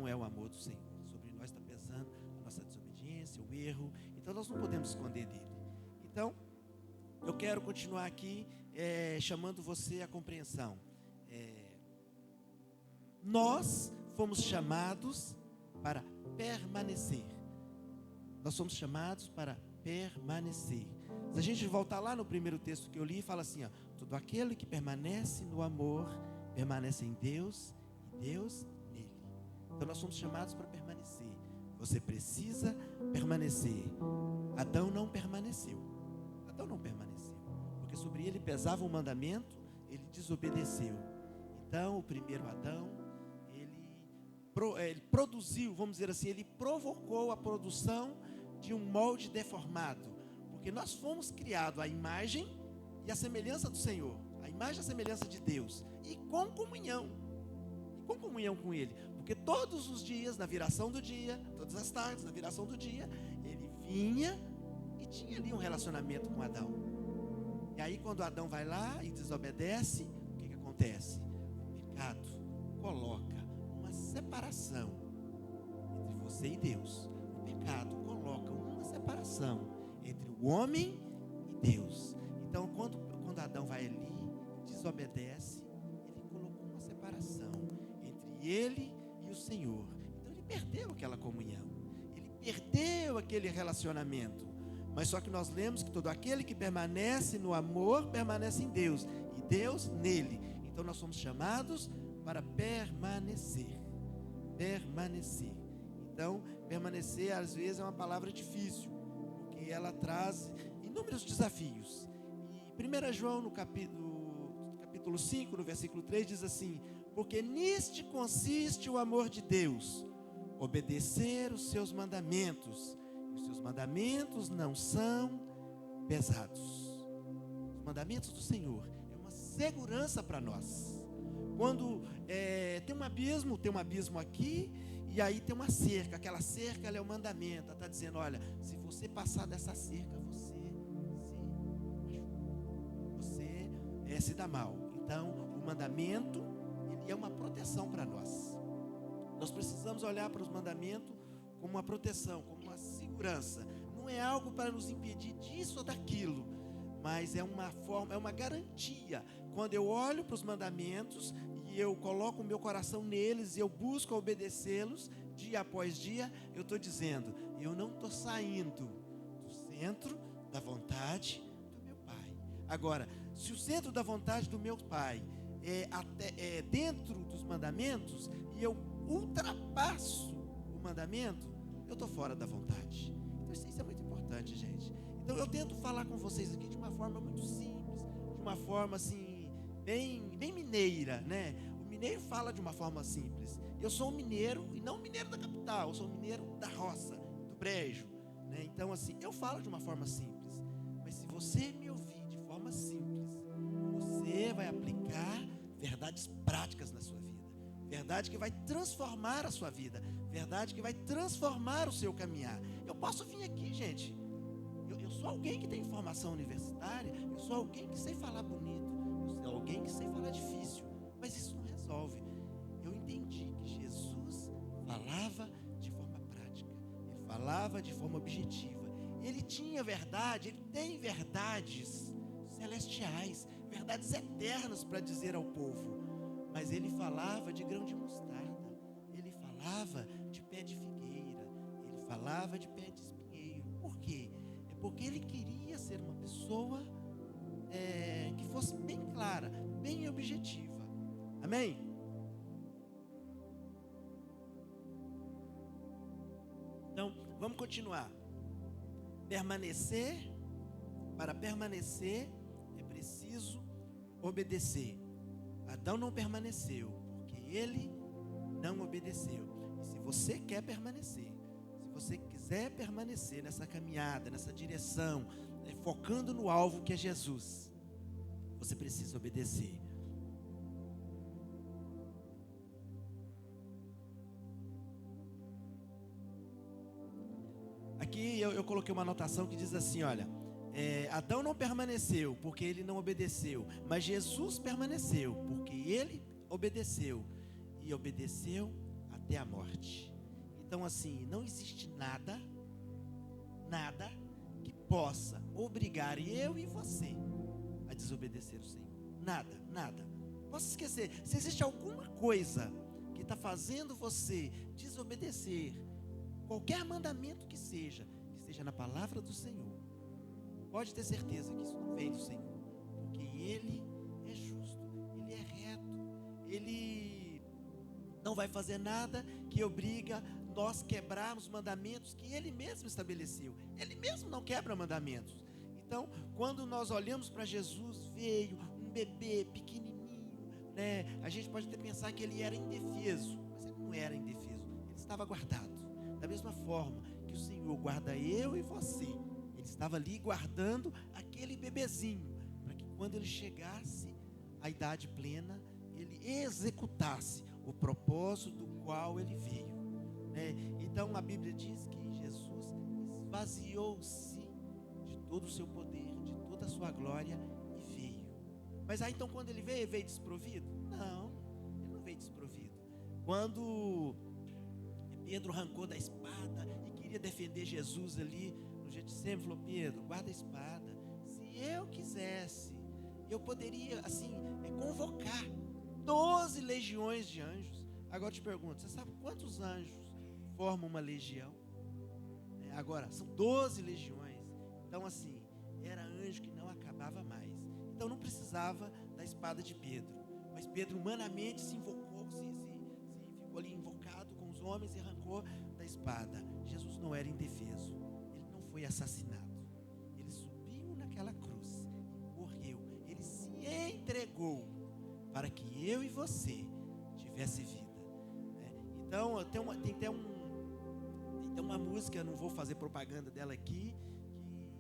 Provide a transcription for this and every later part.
não é o amor do Senhor. Sobre nós está pesando a nossa desobediência, o erro. Então nós não podemos esconder dele. Então, eu quero continuar aqui chamando você à compreensão. Nós fomos chamados para permanecer. Nós somos chamados para permanecer. Se a gente voltar lá no primeiro texto que eu li, fala assim, ó, todo aquele que permanece no amor, permanece em Deus e Deus nele. Então nós somos chamados para permanecer. Você precisa permanecer. Adão não permaneceu. Adão não permaneceu. Porque sobre ele pesava um mandamento, ele desobedeceu. Então o primeiro Adão, ele produziu, vamos dizer assim, ele provocou a produção de um molde deformado, porque nós fomos criados à imagem e à semelhança do Senhor, a imagem e a semelhança de Deus, e com comunhão com Ele, porque todos os dias, na viração do dia, todas as tardes, na viração do dia, Ele vinha e tinha ali um relacionamento com Adão. E aí quando Adão vai lá e desobedece, o que acontece? O pecado coloca uma separação entre você e Deus. O pecado coloca uma separação entre o homem e Deus. Então, quando Adão vai ali, desobedece, ele colocou uma separação entre ele e o Senhor. Então, ele perdeu aquela comunhão, ele perdeu aquele relacionamento. Mas só que nós lemos que todo aquele que permanece no amor, permanece em Deus, e Deus nele. Então, nós somos chamados para permanecer. Permanecer. Então, permanecer às vezes é uma palavra difícil, porque ela traz inúmeros desafios. E 1 João, no capítulo 5, no versículo 3, diz assim: porque nisto consiste o amor de Deus, obedecer os seus mandamentos. E os seus mandamentos não são pesados. Os mandamentos do Senhor é uma segurança para nós. Quando tem um abismo aqui, e aí tem uma cerca, aquela cerca ela é o mandamento, ela está dizendo, olha, se você passar dessa cerca, você se dá mal. Então, o mandamento, ele é uma proteção para nós. Nós precisamos olhar para os mandamentos como uma proteção, como uma segurança. Não é algo para nos impedir disso ou daquilo, mas é uma forma, é uma garantia. Quando eu olho para os mandamentos e eu coloco o meu coração neles e eu busco obedecê-los dia após dia, eu estou dizendo, eu não estou saindo do centro da vontade do meu Pai. Agora, se o centro da vontade do meu Pai é dentro dos mandamentos e eu ultrapasso o mandamento, eu estou fora da vontade. Então isso é muito importante, gente. Então eu tento falar com vocês aqui de uma forma muito simples, de uma forma assim, bem mineira, né? O mineiro fala de uma forma simples. Eu sou um mineiro, e não um mineiro da capital, eu sou um mineiro da roça, do brejo, né? Então assim, eu falo de uma forma simples. Mas se você me ouvir de forma simples, você vai aplicar verdades práticas na sua vida. Verdade que vai transformar a sua vida. Verdade que vai transformar o seu caminhar. Eu posso vir aqui, gente. Eu sou alguém que tem formação universitária. Eu sou alguém que sei falar bonito. Eu sou alguém que sei falar difícil. Mas isso não resolve. Eu entendi que Jesus falava de forma prática. Ele falava de forma objetiva. Ele tinha verdade, ele tem verdades celestiais, verdades eternas para dizer ao povo. Mas ele falava de grão de mostarda, ele falava de pé de figueira, ele falava de pé de espinheiro. Por quê? É porque ele queria ser uma pessoa que fosse bem clara, bem objetiva. Amém? Então, vamos continuar. Para permanecer, é preciso obedecer. Adão não permaneceu, porque ele não obedeceu. E se você quer permanecer, se você quiser permanecer nessa caminhada, nessa direção, focando no alvo que é Jesus, você precisa obedecer. Aqui eu coloquei uma anotação que diz assim, olha, Adão não permaneceu porque ele não obedeceu, mas Jesus permaneceu porque ele obedeceu, e obedeceu até a morte. Então assim, não existe nada que possa obrigar eu e você a desobedecer o Senhor. Nada. Posso esquecer. Se existe alguma coisa que está fazendo você desobedecer qualquer mandamento que seja na palavra do Senhor, pode ter certeza que isso não vem do Senhor, porque Ele é justo, Ele é reto, Ele não vai fazer nada que obriga nós quebrarmos mandamentos que Ele mesmo estabeleceu. Ele mesmo não quebra mandamentos. Então, quando nós olhamos para Jesus, veio um bebê pequenininho, né? A gente pode até pensar que Ele era indefeso, mas Ele não era indefeso, Ele estava guardado. Da mesma forma que o Senhor guarda eu e você, Ele estava ali guardando aquele bebezinho, para que quando ele chegasse à idade plena, ele executasse o propósito do qual ele veio, né? Então a Bíblia diz que Jesus esvaziou-se de todo o seu poder, de toda a sua glória e veio. Mas aí então quando ele veio desprovido? Não, ele não veio desprovido. Quando Pedro arrancou da espada e queria defender Jesus ali no Getsemane, falou: Pedro, guarda a espada. Se eu quisesse, eu poderia assim convocar 12 legiões de anjos. Agora eu te pergunto, você sabe quantos anjos formam uma legião? Agora, são 12 legiões. Então assim, era anjo que não acabava mais. Então não precisava da espada de Pedro. Mas Pedro humanamente se invocou, ficou ali invocado com os homens e arrancou da espada. Jesus não era indefeso, ele não foi assassinado, ele subiu naquela cruz e morreu, ele se entregou para que eu e você tivesse vida, né? Então tem até uma música, eu não vou fazer propaganda dela aqui,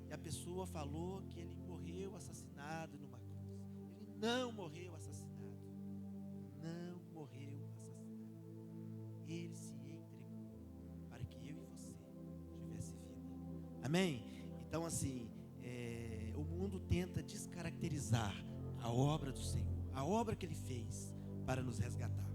que a pessoa falou que ele morreu assassinado numa cruz. Ele não morreu assassinado, ele se entregou para que eu e você tivesse vida. Amém? Então assim, o mundo tenta descaracterizar a obra do Senhor, a obra que Ele fez para nos resgatar.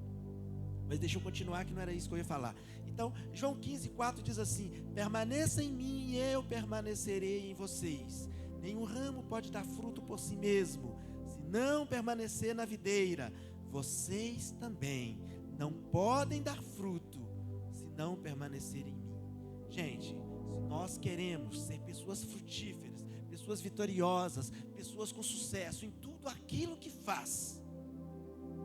Mas deixa eu continuar, que não era isso que eu ia falar. Então, João 15:4 diz assim: permaneça em mim e eu permanecerei em vocês. Nenhum ramo pode dar fruto por si mesmo, se não permanecer na videira. Vocês também não podem dar fruto se não permanecer em mim. Gente, se nós queremos ser pessoas frutíferas, pessoas vitoriosas, pessoas com sucesso em tudo aquilo que faz,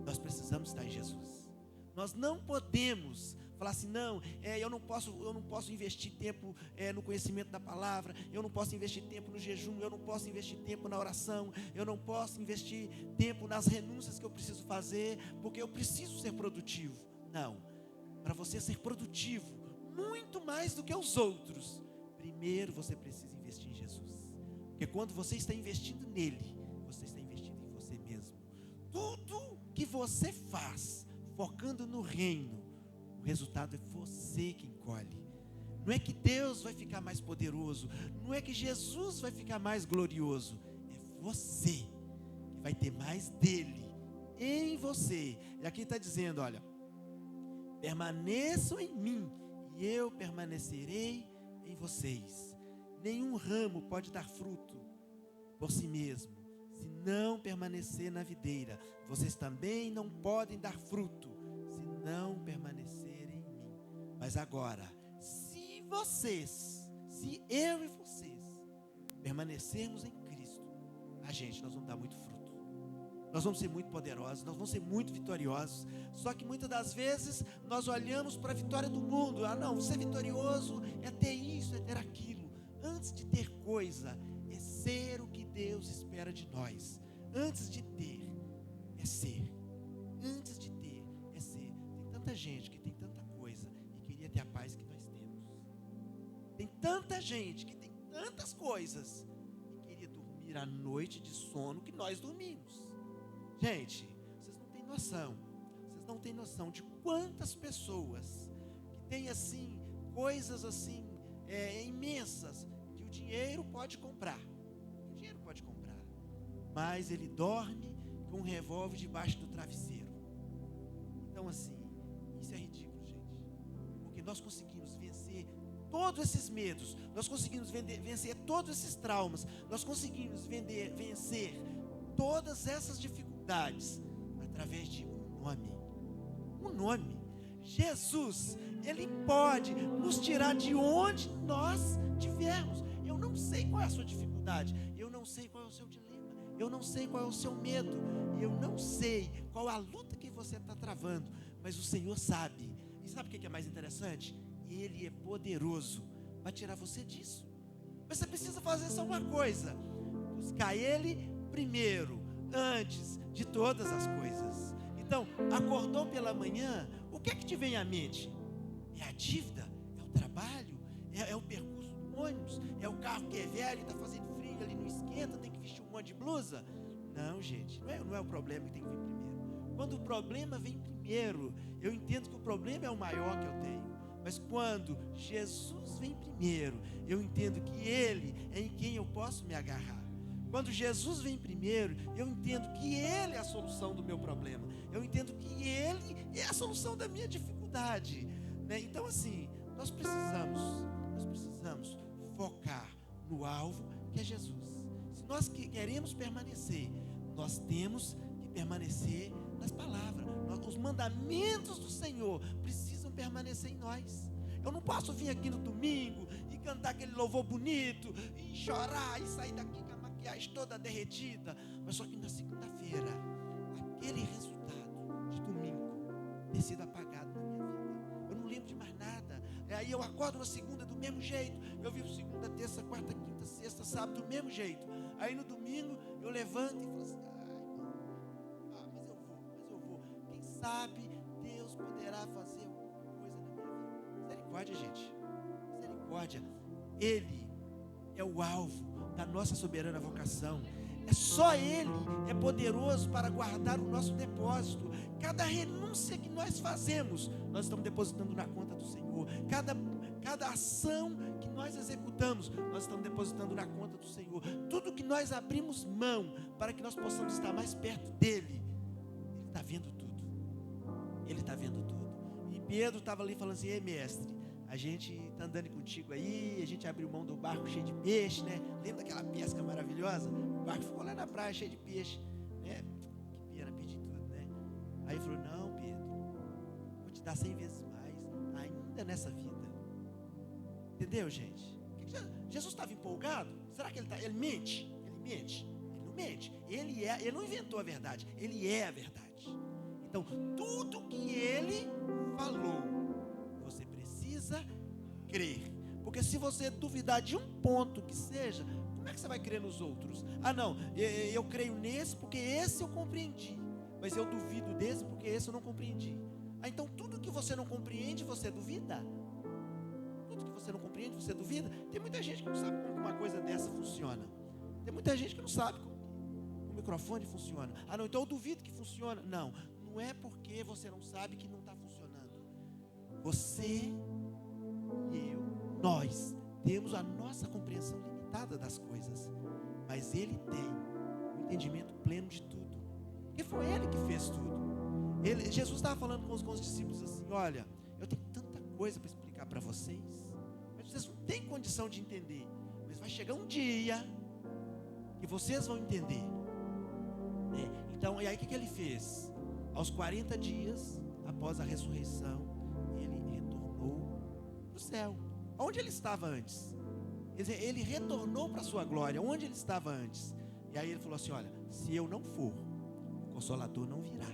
nós precisamos estar em Jesus. Nós não podemos falar assim: não, eu não posso investir tempo no conhecimento da palavra, eu não posso investir tempo no jejum, eu não posso investir tempo na oração, eu não posso investir tempo nas renúncias que eu preciso fazer, porque eu preciso ser produtivo. Não, para você ser produtivo, muito mais do que os outros, primeiro você precisa investir em Jesus, porque quando você está investindo nele, você está investindo em você mesmo. Tudo que você faz focando no reino, o resultado é você quem colhe. Não é que Deus vai ficar mais poderoso, não é que Jesus vai ficar mais glorioso, é você que vai ter mais dele em você. E aqui está dizendo, olha: permaneçam em mim e eu permanecerei em vocês. Nenhum ramo pode dar fruto por si mesmo, se não permanecer na videira. Vocês também não podem dar fruto se não permanecerem em mim. Mas agora, se eu e vocês permanecermos em Cristo, nós vamos dar muito fruto. Nós vamos ser muito poderosos, nós vamos ser muito vitoriosos. Só que muitas das vezes nós olhamos para a vitória do mundo. Não, ser vitorioso é ter isso, é ter aquilo. Antes de ter coisa, é ser o que Deus espera de nós. Antes de ter, é ser. Antes de ter, é ser. Tem tanta gente que tem tanta coisa e queria ter a paz que nós temos. Tem tanta gente que tem tantas coisas e queria dormir a noite de sono que nós dormimos. Gente, vocês não têm noção. Vocês não têm noção de quantas pessoas que têm assim, coisas assim, imensas, que o dinheiro pode comprar. O dinheiro pode comprar. Mas ele dorme com um revólver debaixo do travesseiro. Então assim, isso é ridículo, gente. nós conseguimos vencer todos esses medos, nós conseguimos vencer todos esses traumas, nós conseguimos vencer todas essas dificuldades através de um nome. Um nome. Jesus, Ele pode nos tirar de onde nós tivermos. Eu não sei qual é a sua dificuldade, eu não sei qual é o seu dilema, eu não sei qual é o seu medo, eu não sei qual é a luta que você está travando, mas o Senhor sabe. E sabe o que é mais interessante? Ele é poderoso para tirar você disso. Mas você precisa fazer só uma coisa: buscar Ele primeiro, antes de todas as coisas. Então, acordou pela manhã, o que é que te vem à mente? É a dívida? É o trabalho? É o percurso do ônibus? É o carro que é velho e está fazendo frio ali, não esquenta, tem que vestir um monte de blusa? Não, gente, não é o problema que tem que vir primeiro. Quando o problema vem primeiro, eu entendo que o problema é o maior que eu tenho. Mas quando Jesus vem primeiro, eu entendo que Ele é em quem eu posso me agarrar. Quando Jesus vem primeiro, eu entendo que Ele é a solução do meu problema. Eu entendo que Ele é a solução da minha dificuldade, né? Então assim, nós precisamos focar no alvo que é Jesus. Se nós queremos permanecer, nós temos que permanecer nas palavras. Os mandamentos do Senhor precisam permanecer em nós. Eu não posso vir aqui no domingo e cantar aquele louvor bonito e chorar e sair daqui com a maquiagem toda derretida, mas só que na segunda-feira aquele resultado de domingo ter sido apagado na minha vida. Eu não lembro de mais nada. Aí eu acordo na segunda do mesmo jeito, eu vivo segunda, terça, quarta, quinta, sexta, sábado do mesmo jeito. Aí no domingo eu levanto e falo assim: mas eu vou. Quem sabe Deus poderá fazer alguma coisa na minha vida. Misericórdia, gente. Misericórdia. Ele é o alvo da nossa soberana vocação. É só Ele é poderoso para guardar o nosso depósito. Cada renúncia que nós fazemos, nós estamos depositando na conta do Senhor. Cada ação que nós executamos, nós estamos depositando na conta do Senhor. Tudo que nós abrimos mão para que nós possamos estar mais perto dEle, Ele está vendo tudo. Ele está vendo tudo. E Pedro estava ali falando assim: ei, mestre, a gente está andando contigo aí, a gente abriu mão do barco cheio de peixe, né? Lembra daquela pesca maravilhosa? O barco ficou lá na praia cheio de peixe, né? Que pena pedir tudo, né? Aí ele falou: não, Pedro, vou te dar 100 vezes mais, ainda nessa vida. Entendeu, gente? Jesus estava empolgado? Será que ele mente? Ele mente? Ele não mente. Ele não inventou a verdade, ele é a verdade. Então, tudo que ele falou, você precisa crer. Porque se você duvidar de um ponto que seja, como é que você vai crer nos outros? Ah, não, eu creio nesse porque esse eu compreendi, mas eu duvido desse porque esse eu não compreendi. Ah, então tudo que você não compreende, você duvida? Tudo que você não compreende, você duvida? Tem muita gente que não sabe como uma coisa dessa funciona. Tem muita gente que não sabe como o microfone funciona. Ah, não, então eu duvido que funciona. Não é porque você não sabe que não está funcionando. Você e eu, nós temos a nossa compreensão limitada das coisas, mas Ele tem o entendimento pleno de tudo, porque foi Ele que fez tudo. Jesus estava falando com os discípulos assim: olha, eu tenho tanta coisa para explicar para vocês, mas vocês não têm condição de entender, mas vai chegar um dia que vocês vão entender, né? Então, e aí o que Ele fez? Aos 40 dias após a ressurreição, Ele retornou para o céu, onde Ele estava antes. Quer dizer, Ele retornou para a sua glória, onde Ele estava antes. E aí Ele falou assim: olha, se eu não for, o Consolador não virá,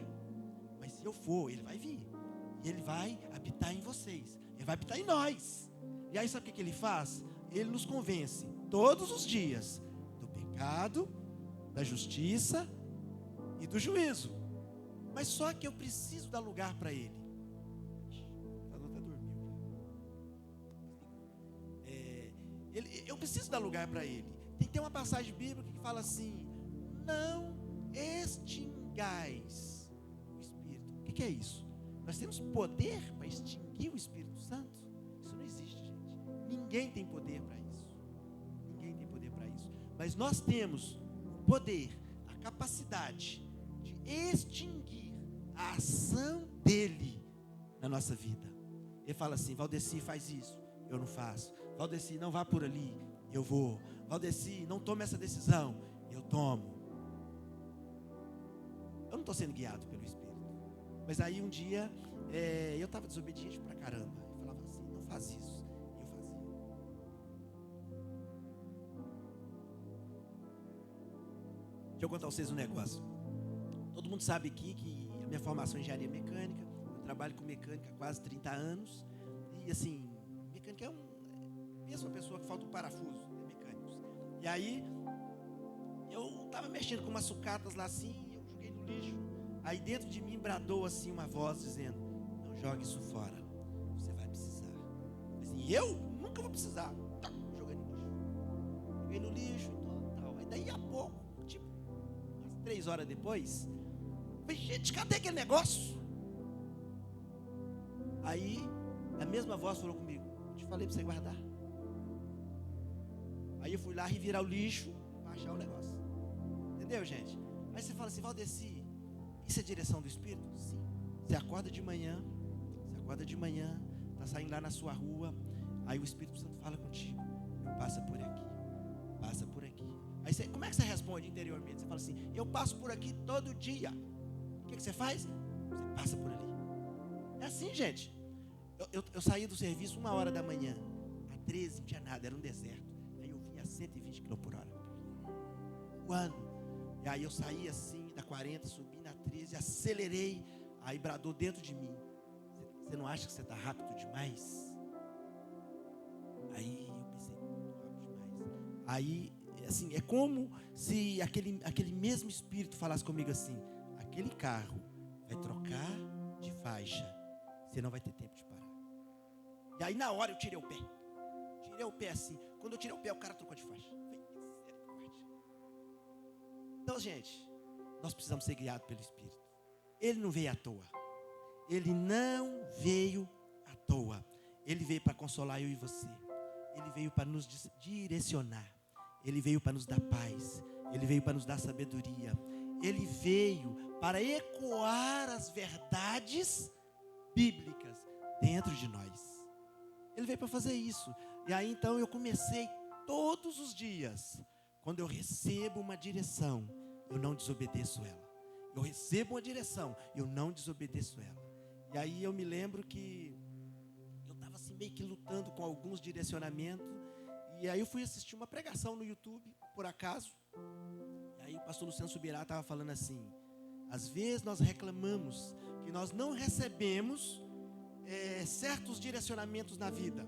mas se eu for, Ele vai vir, e Ele vai habitar em vocês, Ele vai habitar em nós. E aí sabe o que Ele faz? Ele nos convence todos os dias do pecado, da justiça e do juízo. Mas só que eu preciso dar lugar para Ele. Até dormiu. Eu preciso dar lugar para Ele. Tem que ter uma passagem bíblica que fala assim: não extingais o Espírito. O que é isso? Nós temos poder para extinguir o Espírito Santo? Isso não existe, gente. Ninguém tem poder para isso. Ninguém tem poder para isso. Mas nós temos o poder, a capacidade de extinguir a ação dele na nossa vida. Ele fala assim: Valdeci, faz isso. Eu não faço. Valdeci, não vá por ali. Eu vou. Valdeci, não tome essa decisão. Eu tomo. Eu não estou sendo guiado pelo Espírito. Mas aí um dia, eu estava desobediente pra caramba. Eu falava assim: não faz isso. E eu fazia. Deixa eu contar a vocês um negócio. Todo mundo sabe aqui que a minha formação é engenharia mecânica. Eu trabalho com mecânica há quase 30 anos. E assim, mecânica pensa uma pessoa que falta um parafuso, mecânicos. E aí, eu estava mexendo com umas sucatas lá assim, eu joguei no lixo. Aí dentro de mim bradou assim uma voz dizendo: não jogue isso fora, você vai precisar. Assim, eu nunca vou precisar. Tá, joguei no lixo. Joguei no lixo e tal. Aí daí a pouco, tipo, umas 3 horas depois, falei: gente, cadê aquele negócio? Aí a mesma voz falou comigo: eu te falei para você guardar. Aí eu fui lá revirar o lixo para achar o negócio. Entendeu, gente? Aí você fala assim: Valdeci, isso é direção do Espírito? Sim. Você acorda de manhã, está saindo lá na sua rua, aí o Espírito Santo fala contigo: não passa por aqui, passa por aqui. Aí você, como é que você responde interiormente? Você fala assim: eu passo por aqui todo dia. O que você faz? Você passa por ali. É assim, gente. Eu saí do serviço 1h da manhã, a 13, não tinha nada, era um deserto. Aí eu vinha a 120 km por hora. Voando. E aí eu saí assim, da 40, subi na 13, acelerei. Aí bradou dentro de mim: você não acha que você está rápido demais? Aí eu pensei: muito rápido demais. Aí, assim, é como se aquele mesmo Espírito falasse comigo assim: aquele carro vai trocar de faixa, você não vai ter tempo de parar. E aí na hora eu tirei o pé. Tirei o pé assim. Quando eu tirei o pé, o cara trocou de faixa. Então, gente, nós precisamos ser guiados pelo Espírito. Ele não veio à toa. Ele não veio à toa. Ele veio para consolar eu e você. Ele veio para nos direcionar. Ele veio para nos dar paz. Ele veio para nos dar sabedoria. Ele veio para ecoar as verdades bíblicas dentro de nós. Ele veio para fazer isso. E aí então eu comecei todos os dias. Quando eu recebo uma direção, eu não desobedeço ela. Eu recebo uma direção, eu não desobedeço ela. E aí eu me lembro que eu estava assim meio que lutando com alguns direcionamentos. E aí eu fui assistir uma pregação no YouTube, por acaso. E aí o pastor Luciano Subirá estava falando assim: às vezes nós reclamamos que nós não recebemos certos direcionamentos na vida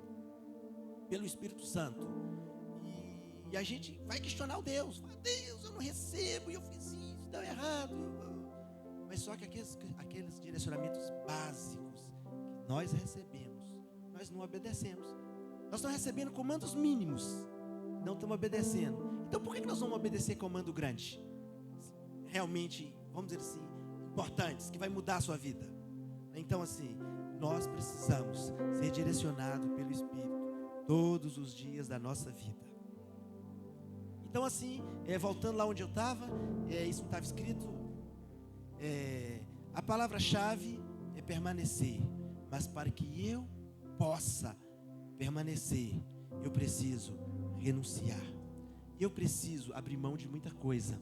pelo Espírito Santo. E a gente vai questionar o Deus. Fala: Deus, eu não recebo, e eu fiz isso, deu errado. Mas só que aqueles direcionamentos básicos que nós recebemos, nós não obedecemos. Nós estamos recebendo comandos mínimos, não estamos obedecendo. Então por que nós vamos obedecer comando grande? Realmente, vamos dizer assim, importantes, que vai mudar a sua vida. Então assim, nós precisamos ser direcionados pelo Espírito todos os dias da nossa vida. Então assim, voltando lá onde eu estava, isso não estava escrito, a palavra-chave é permanecer, mas para que eu possa permanecer, eu preciso renunciar, eu preciso abrir mão de muita coisa,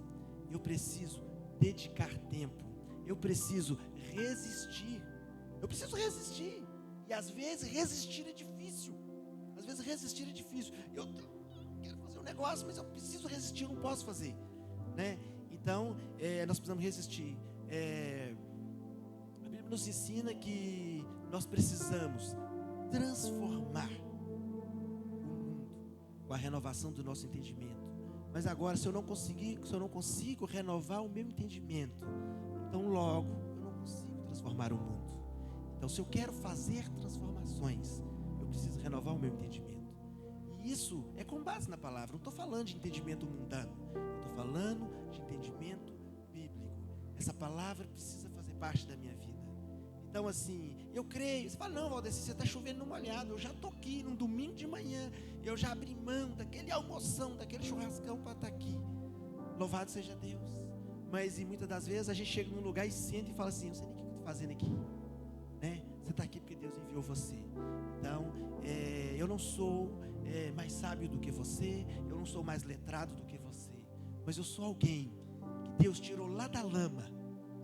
eu preciso dedicar tempo, eu preciso resistir, e às vezes resistir é difícil, eu quero fazer um negócio, mas eu preciso resistir, eu não posso fazer, né? Então, nós precisamos resistir. A Bíblia nos ensina que nós precisamos transformar o mundo com a renovação do nosso entendimento. Mas agora, se eu não consigo renovar o meu entendimento, então logo eu não consigo transformar o mundo. Então, se eu quero fazer transformações, eu preciso renovar o meu entendimento. E isso é com base na palavra. Não estou falando de entendimento mundano, eu estou falando de entendimento bíblico. Essa palavra precisa fazer parte da minha vida. Então assim, eu creio. Você fala: não, Valdeci, você está chovendo no molhado. Eu já estou aqui num domingo de manhã, eu já abri mão daquele almoção, daquele churrascão para estar aqui. Louvado seja Deus. Mas muitas das vezes a gente chega num lugar e senta e fala assim: não sei nem o que eu estou fazendo aqui, né? Você está aqui porque Deus enviou você. eu não sou mais sábio do que você, eu não sou mais letrado do que você, mas eu sou alguém que Deus tirou lá da lama.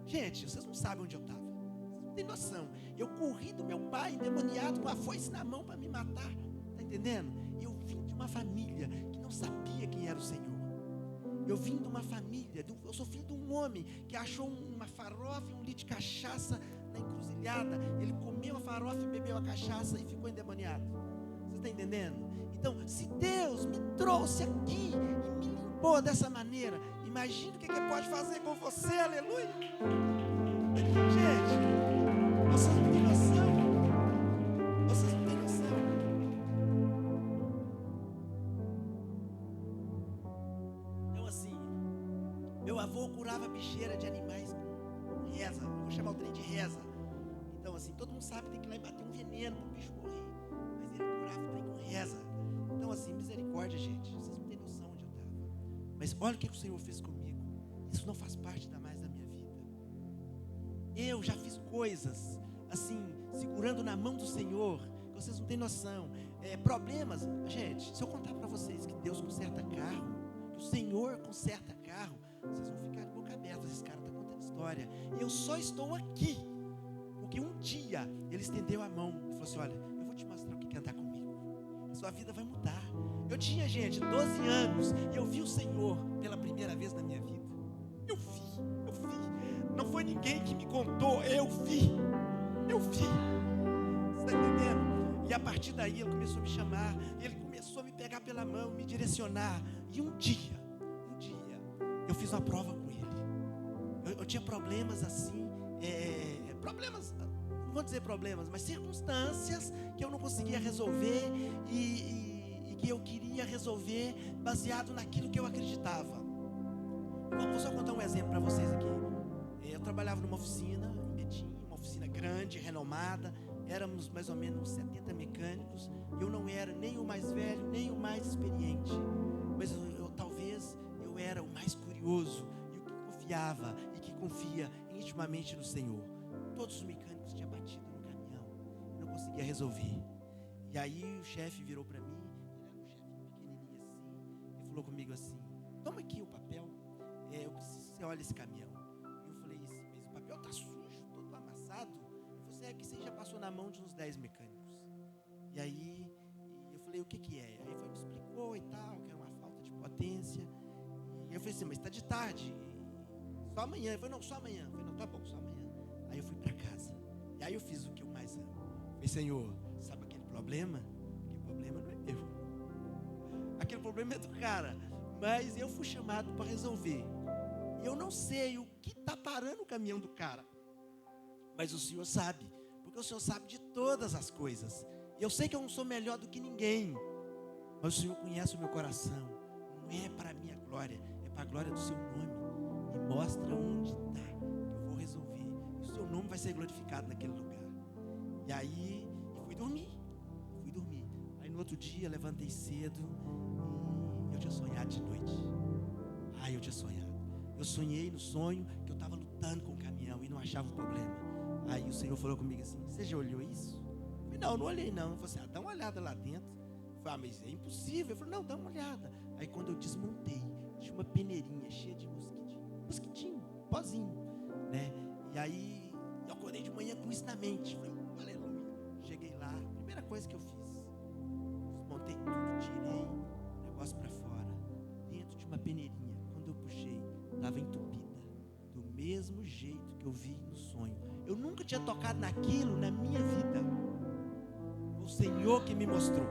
Gente, vocês não sabem onde eu estava, vocês não têm noção. Eu corri do meu pai endemoniado com a foice na mão para me matar, está entendendo? Eu vim de uma família que não sabia quem era o Senhor. Eu vim de uma família, eu sou filho de um homem que achou uma farofa e um litro de cachaça na encruzilhada. Ele comeu a farofa e bebeu a cachaça e ficou endemoniado. Você está entendendo? Então, se Deus me trouxe aqui e me limpou dessa maneira, imagine o que Ele pode fazer com você, aleluia. Gente, vocês não têm noção. Vocês não têm noção. Então assim, meu avô curava bicheira de animais com reza. Eu vou chamar o trem de reza. Então assim, todo mundo sabe que tem que ir lá e bater um veneno para o bicho morrer. Mas ele curava o trem com reza. Então assim, misericórdia, gente. Vocês não têm noção onde eu estava. Mas olha o que o Senhor fez comigo. Isso não faz parte mais da minha vida. Eu já fiz coisas assim, segurando na mão do Senhor, que vocês não têm noção. Problemas, gente, se eu contar para vocês que Deus conserta carro, que o Senhor conserta carro, vocês vão ficar de boca aberta. Esse cara está contando história. E eu só estou aqui porque um dia ele estendeu a mão e falou assim: olha, eu vou te mostrar o que é andar comigo. A sua vida vai mudar. Eu tinha, gente, 12 anos e eu vi o Senhor pela primeira vez na minha vida. Eu vi. Não foi ninguém que me contou, eu vi. Você está entendendo? E a partir daí ele começou a me chamar, ele começou a me pegar pela mão, me direcionar. E um dia, eu fiz uma prova com ele. Eu tinha problemas assim, não vou dizer problemas, mas circunstâncias que eu não conseguia resolver e que eu queria resolver baseado naquilo que eu acreditava. Vou só contar um exemplo para vocês aqui. Eu trabalhava numa oficina em Betim, uma oficina grande, renomada. Éramos mais ou menos 70 mecânicos. Eu não era nem o mais velho, nem o mais experiente. Mas talvez eu era o mais curioso e o que confiava e que confia intimamente no Senhor. Todos os mecânicos tinham batido no caminhão, não conseguia resolver. E aí o chefe virou para mim, ele era um chefinho pequenininho assim, e falou comigo assim: toma aqui o papel, eu preciso que você olhe esse caminhão. E eu falei: mas o papel está sujo, todo amassado. Ele falou: que você já passou na mão de uns 10 mecânicos. E aí eu falei: o que é? Aí foi, me explicou e tal, que era uma falta de potência. E eu falei assim: mas está de tarde, só amanhã. Ele falou: não, só amanhã. Eu falei: não, tá bom, só amanhã. Aí eu fui para casa. E aí eu fiz o que eu mais amo. Eu falei: Senhor, sabe aquele problema? Aquele problema não é meu. Aquele problema é do cara. Mas eu fui chamado para resolver. Eu não sei o que está parando o caminhão do cara. Mas o Senhor sabe. Porque o Senhor sabe de todas as coisas. Eu sei que eu não sou melhor do que ninguém. Mas o Senhor conhece o meu coração. Não é para a minha glória, é para a glória do seu nome. Me mostra onde está, que eu vou resolver. E o seu nome vai ser glorificado naquele lugar. E aí, eu fui dormir. Aí no outro dia, levantei cedo e eu tinha sonhado de noite. Eu tinha sonhado. Eu sonhei no sonho que eu estava lutando com o caminhão e não achava o problema. Aí o Senhor falou comigo assim: você já olhou isso? Eu falei: não olhei não. Ele falou assim: dá uma olhada lá dentro. Eu falei: mas é impossível. Ele falou: não, dá uma olhada. Aí quando eu desmontei, tinha uma peneirinha cheia de mosquitinho, pozinho, né? E aí eu acordei de manhã com isso na mente. Falei: aleluia. Cheguei lá, primeira coisa que eu fiz, desmontei tudo, tirei o negócio para fora, dentro de uma peneirinha. Quando eu puxei, estava entupida, do mesmo jeito que eu vi no sonho. Eu nunca tinha tocado naquilo na minha vida. O Senhor que me mostrou.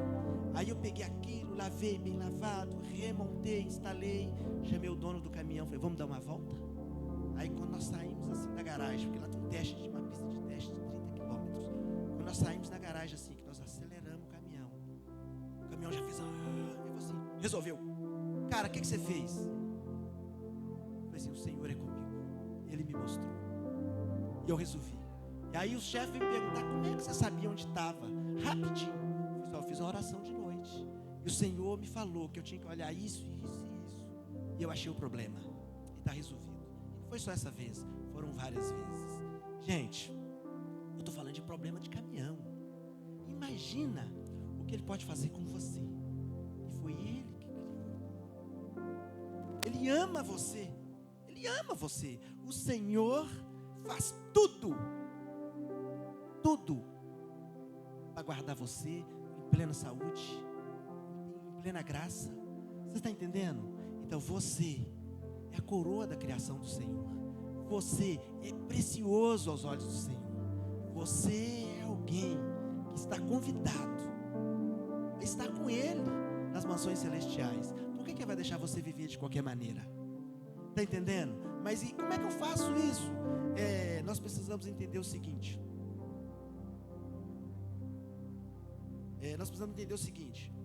Aí eu peguei aquilo, lavei bem lavado, remontei, instalei, chamei o dono do caminhão, falei: vamos dar uma volta? Aí quando nós saímos assim da garagem, porque lá tem uma pista de teste de 30 quilômetros. Quando nós saímos da garagem assim, que nós aceleramos o caminhão já fez eu falei assim: resolveu. Cara, o que você fez? Eu falei assim: o Senhor é comigo. Ele me mostrou. E eu resolvi. E aí o chefe me perguntar: como é que você sabia onde estava? Rapidinho. Eu fiz uma oração de noite. E o Senhor me falou que eu tinha que olhar isso. E eu achei o problema. E está resolvido. E não foi só essa vez, foram várias vezes. Gente, eu estou falando de problema de caminhão. Imagina o que Ele pode fazer com você. E foi Ele que criou. Ele ama você. Ele ama você. O Senhor faz tudo para guardar você em plena saúde, em plena graça. Você está entendendo? Então você é a coroa da criação do Senhor. Você é precioso aos olhos do Senhor. Você é alguém que está convidado a estar com Ele nas mansões celestiais. Por que Ele vai deixar você viver de qualquer maneira? Está entendendo? Mas e como é que eu faço isso? Nós precisamos entender o seguinte.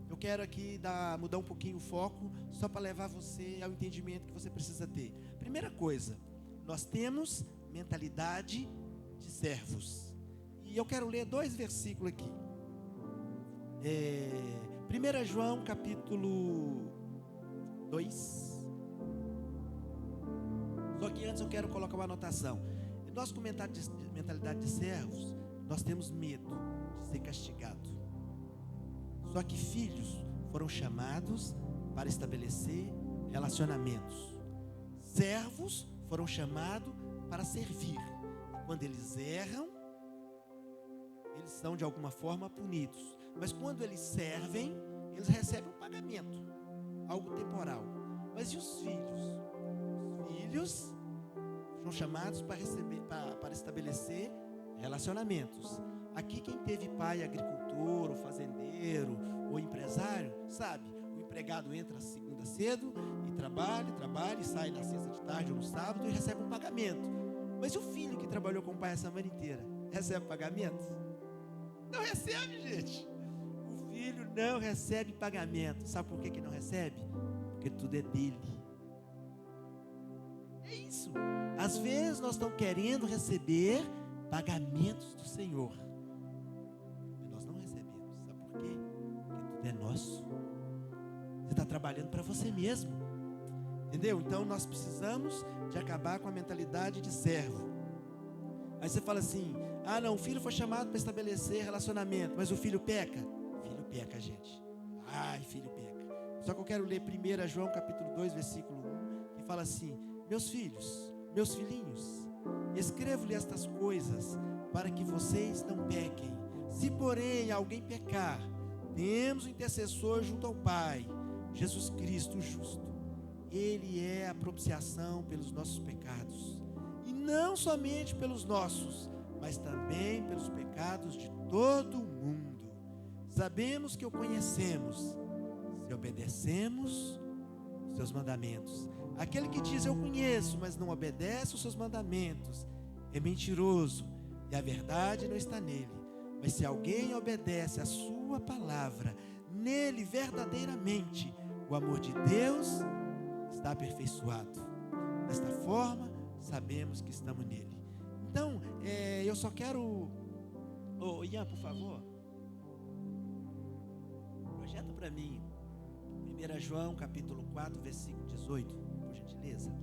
Eu quero aqui mudar um pouquinho o foco, só para levar você ao entendimento que você precisa ter. Primeira coisa, nós temos mentalidade de servos. E eu quero ler 2 versículos aqui. 1 João capítulo 2. Só que antes eu quero colocar uma anotação. Nós, com mentalidade de servos, nós temos medo de ser castigado. Só que filhos foram chamados para estabelecer relacionamentos. Servos foram chamados para servir. Quando eles erram, eles são de alguma forma punidos. Mas quando eles servem, eles recebem um pagamento, algo temporal. Mas e os filhos? Os filhos são chamados para estabelecer relacionamentos. Aqui quem teve pai agricultor, ou fazendeiro, ou empresário, sabe, o empregado entra segunda cedo e trabalha, e sai na sexta de tarde ou no sábado e recebe um pagamento. Mas e o filho que trabalhou com o pai a semana inteira? Recebe pagamento? Não recebe, gente. O filho não recebe pagamento. Sabe por que não recebe? Porque tudo é dele. É isso. Às vezes nós estamos querendo receber pagamentos do Senhor, mas nós não recebemos. Sabe por quê? Porque tudo é nosso. Você está trabalhando para você mesmo. Entendeu? Então nós precisamos de acabar com a mentalidade de servo. Aí você fala assim: ah não, o filho foi chamado para estabelecer relacionamento, mas o filho peca. Filho peca, gente. Ai, filho peca. Só que eu quero ler 1 João capítulo 2, versículo 1, que fala assim: meus filhos, meus filhinhos, escrevo-lhe estas coisas para que vocês não pequem. Se porém alguém pecar, temos um intercessor junto ao Pai, Jesus Cristo o justo. Ele é a propiciação pelos nossos pecados, e não somente pelos nossos, mas também pelos pecados de todo o mundo. Sabemos que o conhecemos, se obedecemos os seus mandamentos. Aquele que diz eu conheço, mas não obedece os seus mandamentos, é mentiroso, e a verdade não está nele. Mas se alguém obedece a sua palavra, nele verdadeiramente o amor de Deus está aperfeiçoado. Desta forma, sabemos que estamos nele. Então, eu só quero... Ian, por favor, projeta para mim 1 João capítulo 4, versículo 18, por gentileza.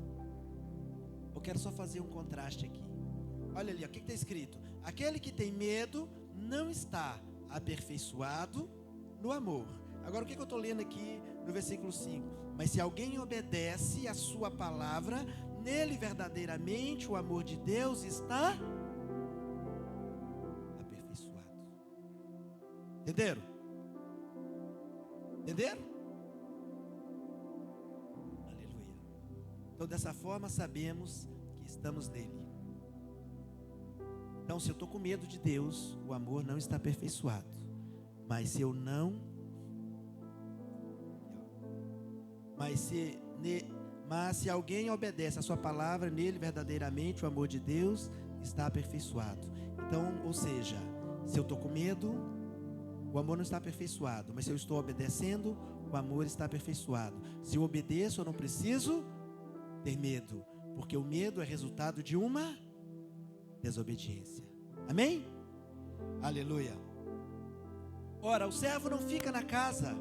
Eu quero só fazer um contraste aqui. Olha ali, o que está escrito? Aquele que tem medo não está aperfeiçoado no amor. Agora, o que eu estou lendo aqui no versículo 5? Mas se alguém obedece a sua palavra, nele verdadeiramente o amor de Deus está aperfeiçoado. Entenderam? Entenderam? Aleluia. Então, dessa forma, sabemos que estamos nele. Então, se eu estou com medo de Deus, o amor não está aperfeiçoado. Mas se eu não... Mas se alguém obedece a sua palavra, nele verdadeiramente o amor de Deus está aperfeiçoado. Então, ou seja, se eu estou com medo, o amor não está aperfeiçoado. Mas se eu estou obedecendo, o amor está aperfeiçoado. Se eu obedeço, eu não preciso ter medo, porque o medo é resultado de uma desobediência. Amém? Aleluia. Ora, o servo não fica na casa,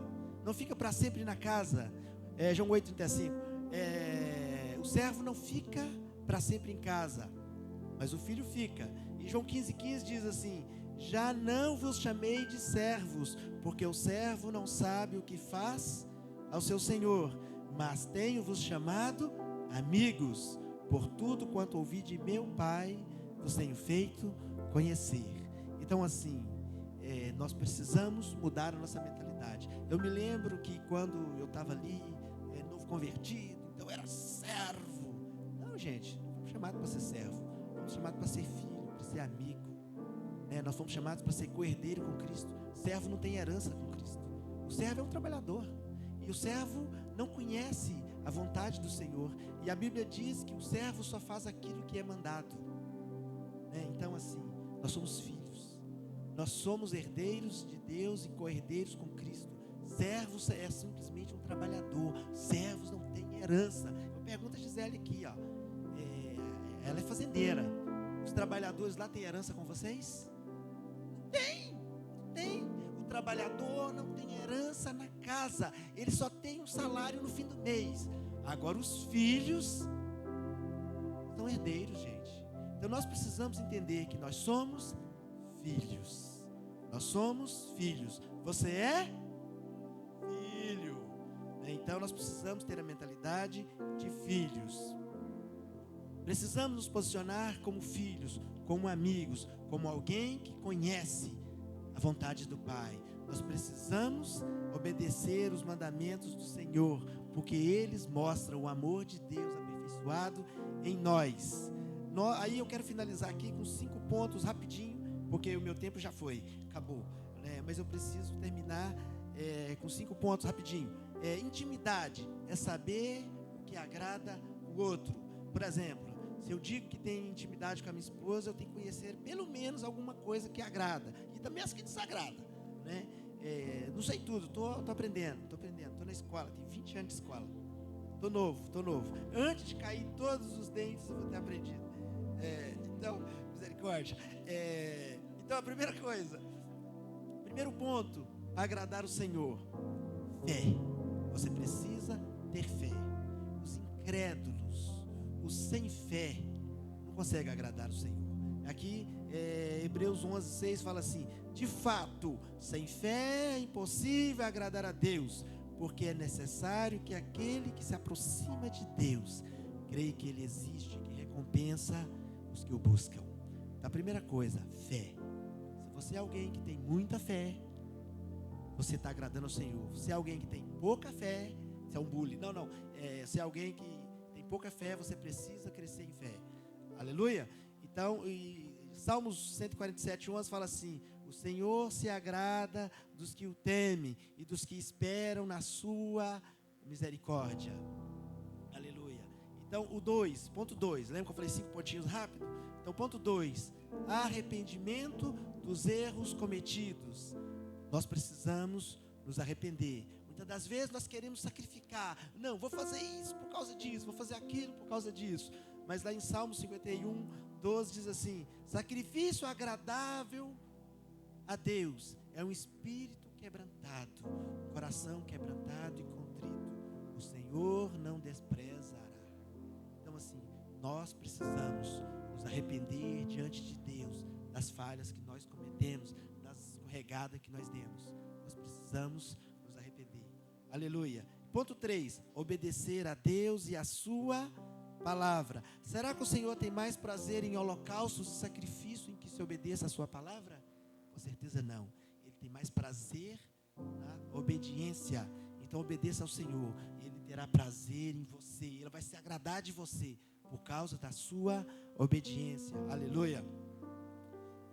não fica para sempre na casa. João 8,35. O servo não fica para sempre em casa, mas o filho fica. E João 15,15 diz assim: já não vos chamei de servos, porque o servo não sabe o que faz ao seu senhor, mas tenho-vos chamado amigos, por tudo quanto ouvi de meu Pai, vos tenho feito conhecer. Então assim, nós precisamos mudar a nossa mentalidade. Eu me lembro que quando eu estava ali, novo convertido, então eu era servo. Não, gente, não fomos chamados para ser servo, fomos chamados para ser filho, para ser amigo. Nós fomos chamados para ser co-herdeiro com Cristo. Servo não tem herança com Cristo. O servo é um trabalhador. E o servo não conhece a vontade do Senhor. E a Bíblia diz que o servo só faz aquilo que é mandado. Então assim, nós somos filhos. Nós somos herdeiros de Deus e co-herdeiros com Cristo. Servos é simplesmente um trabalhador. Servos não têm herança. Eu pergunto a Gisele aqui, ela é fazendeira. Os trabalhadores lá têm herança com vocês? Tem. O trabalhador não tem herança na casa. Ele só tem um salário no fim do mês. Agora os filhos são herdeiros, gente. Então nós precisamos entender que nós somos filhos. Nós somos filhos. Você é filho. Então nós precisamos ter a mentalidade de filhos. Precisamos nos posicionar como filhos, como amigos, como alguém que conhece a vontade do Pai. Nós precisamos obedecer os mandamentos do Senhor, porque eles mostram o amor de Deus aperfeiçoado em nós. Aí eu quero finalizar aqui com 5 pontos rapidinho, porque o meu tempo já foi, acabou, mas eu preciso terminar com 5 pontos rapidinho. Intimidade é saber o que agrada o outro. Por exemplo, se eu digo que tenho intimidade com a minha esposa, eu tenho que conhecer pelo menos alguma coisa que agrada e também as que desagrada, não sei tudo, tô aprendendo, tô na escola, tenho 20 anos de escola, tô novo. Antes de cair todos os dentes, eu vou ter aprendido. Então, misericórdia. Então, a primeira coisa, primeiro ponto, agradar o Senhor. Fé. Você precisa ter fé. Os incrédulos, os sem fé, não conseguem agradar o Senhor. Aqui, Hebreus 11:6 fala assim: de fato, sem fé é impossível agradar a Deus, porque é necessário que aquele que se aproxima de Deus creia que Ele existe, que recompensa os que o buscam. Então, a primeira coisa, fé. Se você é alguém que tem muita fé, você está agradando ao Senhor. Se é alguém que tem pouca fé, se é um bullying, se é alguém que tem pouca fé, você precisa crescer em fé. Aleluia. Então, Salmos 147:11 fala assim: o Senhor se agrada dos que o temem e dos que esperam na sua misericórdia. Aleluia. Então, ponto 2, lembra que eu falei 5 pontinhos rápido? Então, ponto 2, arrependimento dos erros cometidos. Nós precisamos nos arrepender. Muitas das vezes nós queremos sacrificar. Não, vou fazer isso por causa disso, vou fazer aquilo por causa disso. Mas lá em Salmo 51:12 diz assim: sacrifício agradável a Deus é um espírito quebrantado, um coração quebrantado e contrito. O Senhor não desprezará. Então assim, nós precisamos nos arrepender diante de Deus das falhas que nós cometemos, das escorregadas que nós demos. Nós precisamos nos arrepender. Aleluia. Ponto 3, obedecer a Deus e a sua palavra. Será que o Senhor tem mais prazer em holocaustos e sacrifício em que se obedeça a sua palavra? Com certeza não. Ele tem mais prazer na obediência. Então obedeça ao Senhor. Ele terá prazer em você. Ele vai se agradar de você por causa da sua obediência. Aleluia.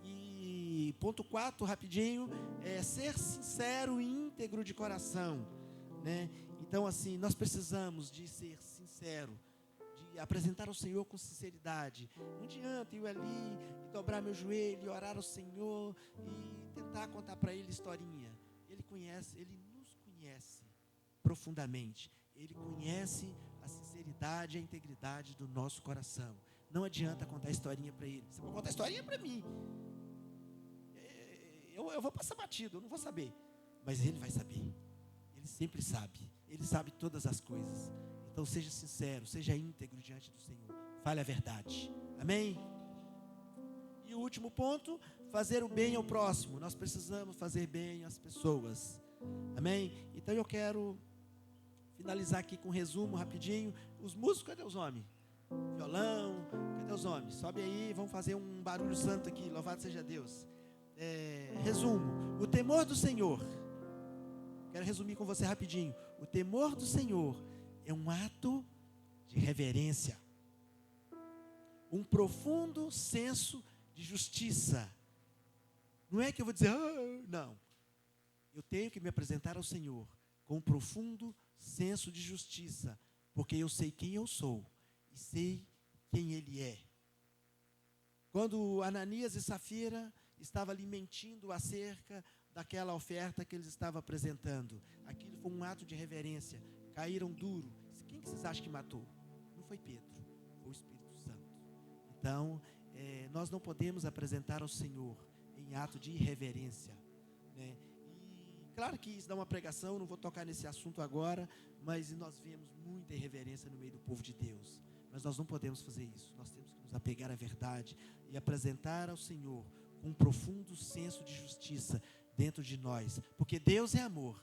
E ponto 4, rapidinho, é ser sincero e íntegro de coração, Então assim, nós precisamos de ser sincero, de apresentar ao Senhor com sinceridade. Não adianta eu ir ali e dobrar meu joelho e orar ao Senhor e tentar contar para Ele historinha. Ele nos conhece profundamente. Ele conhece a sinceridade e a integridade do nosso coração. Não adianta contar historinha para Ele. Você pode contar historinha para mim, eu vou passar batido, eu não vou saber, mas Ele vai saber. Ele sempre sabe. Ele sabe todas as coisas. Então seja sincero, seja íntegro diante do Senhor. Fale a verdade. Amém? E o último ponto, fazer o bem ao próximo, nós precisamos fazer bem às pessoas. Amém? Então eu quero finalizar aqui com um resumo rapidinho. Os músicos, cadê os homens? Violão, cadê os homens? Sobe aí, vamos fazer um barulho santo aqui, louvado seja Deus. Resumo, o temor do Senhor, quero resumir com você rapidinho. O temor do Senhor é um ato de reverência, um profundo senso de justiça. Não é que eu vou dizer, não. Eu tenho que me apresentar ao Senhor com um profundo senso de justiça, porque eu sei quem eu sou e sei quem Ele é. Quando Ananias e Safira estavam ali mentindo acerca daquela oferta que eles estavam apresentando, aquilo foi um ato de reverência, caíram duro. Quem que vocês acham que matou? Não foi Pedro, foi o Espírito Santo. Então, nós não podemos apresentar ao Senhor em ato de irreverência, né? E claro que isso dá uma pregação, não vou tocar nesse assunto agora, mas nós vemos muita irreverência no meio do povo de Deus. Mas nós não podemos fazer isso. Nós temos que nos apegar à verdade e apresentar ao Senhor com um profundo senso de justiça dentro de nós, porque Deus é amor,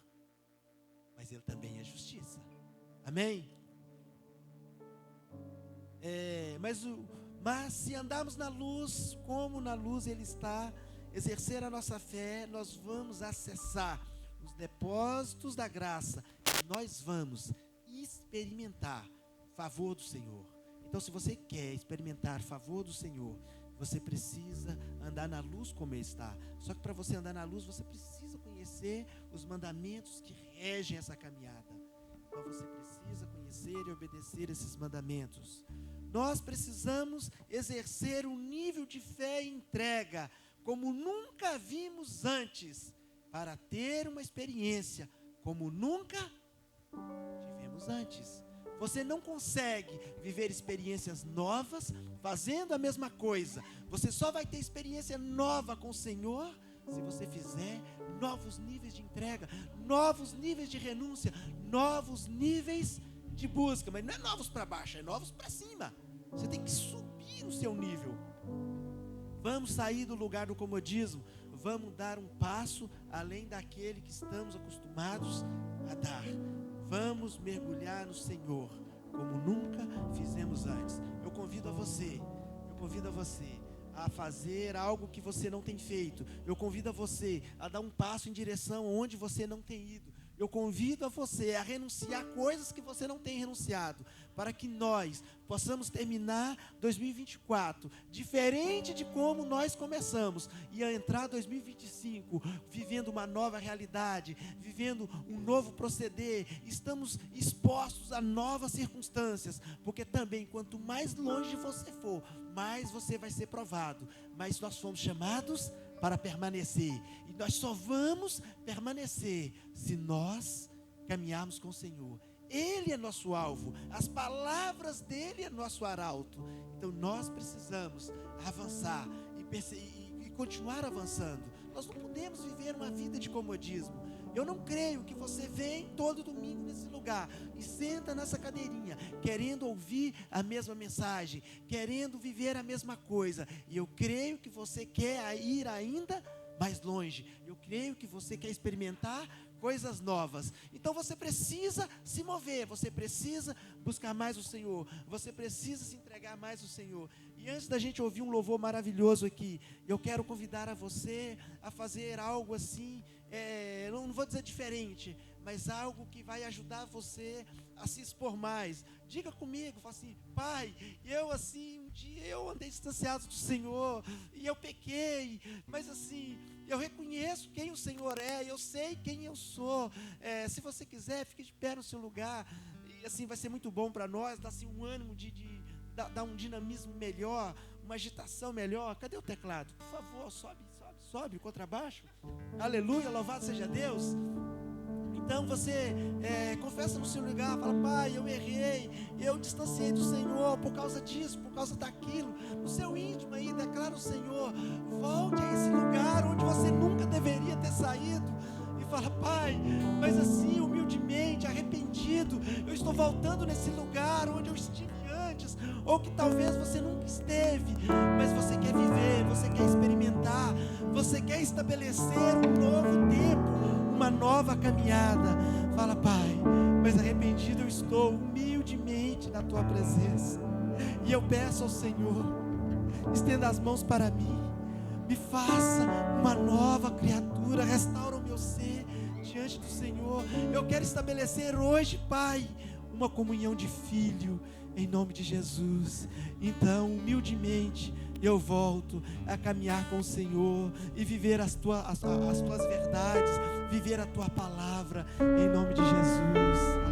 mas Ele também é justiça. Amém? Mas se andarmos na luz, como na luz Ele está, exercer a nossa fé, nós vamos acessar os depósitos da graça, e nós vamos experimentar favor do Senhor. Então, se você quer experimentar favor do Senhor, você precisa andar na luz como Ele está. Só que para você andar na luz, você precisa conhecer os mandamentos que regem essa caminhada. Então, você precisa conhecer e obedecer esses mandamentos. Nós precisamos exercer um nível de fé e entrega como nunca vimos antes, para ter uma experiência como nunca tivemos antes. Você não consegue viver experiências novas fazendo a mesma coisa. Você só vai ter experiência nova com o Senhor se você fizer novos níveis de entrega, novos níveis de renúncia, novos níveis de busca. Mas não é novos para baixo, é novos para cima. Você tem que subir o seu nível. Vamos sair do lugar do comodismo. Vamos dar um passo além daquele que estamos acostumados a dar. Vamos mergulhar no Senhor como nunca fizemos antes. Eu convido a você a fazer algo que você não tem feito. Eu convido a você a dar um passo em direção onde você não tem ido. Eu convido a você a renunciar coisas que você não tem renunciado, para que nós possamos terminar 2024 diferente de como nós começamos, e a entrar 2025 vivendo uma nova realidade, vivendo um novo proceder. Estamos expostos a novas circunstâncias, porque também quanto mais longe você for, mais você vai ser provado. Mas nós fomos chamados para permanecer, e nós só vamos permanecer se nós caminharmos com o Senhor. Ele é nosso alvo, as palavras dele é nosso arauto. Então nós precisamos avançar e continuar avançando. Nós não podemos viver uma vida de comodismo. Eu não creio que você vem todo domingo nesse lugar e senta nessa cadeirinha, querendo ouvir a mesma mensagem, querendo viver a mesma coisa. E eu creio que você quer ir ainda mais longe. Eu creio que você quer experimentar coisas novas. Então você precisa se mover, você precisa buscar mais o Senhor, você precisa se entregar mais ao Senhor. E antes da gente ouvir um louvor maravilhoso aqui, eu quero convidar a você a fazer algo assim, não vou dizer diferente, mas algo que vai ajudar você a se expor mais. Diga comigo, fala assim: Pai, um dia eu andei distanciado do Senhor, e eu pequei, mas assim, eu reconheço quem o Senhor é, eu sei quem eu sou. Se você quiser, fique de pé no seu lugar, e assim vai ser muito bom para nós, dá assim um ânimo dá um dinamismo melhor, uma agitação melhor. Cadê o teclado? Por favor, sobe o contrabaixo. Aleluia, louvado seja Deus. Então você confessa no seu lugar, fala: Pai, eu errei, eu distanciei do Senhor por causa disso, por causa daquilo. No seu íntimo aí, declara o Senhor. Volte a esse lugar onde você nunca deveria ter saído, e fala: Pai, mas assim, humildemente, arrependido, eu estou voltando nesse lugar onde eu estive antes. antes, ou que talvez você nunca esteve, mas você quer viver, você quer experimentar, você quer estabelecer um novo tempo, uma nova caminhada. Fala: Pai, mas arrependido eu estou, humildemente na Tua presença, e eu peço ao Senhor, estenda as mãos para mim, me faça uma nova criatura, restaura o meu ser diante do Senhor. Eu quero estabelecer hoje, Pai, uma comunhão de filho, em nome de Jesus. Então, humildemente, eu volto a caminhar com o Senhor e viver as tuas verdades, viver a Tua palavra, em nome de Jesus.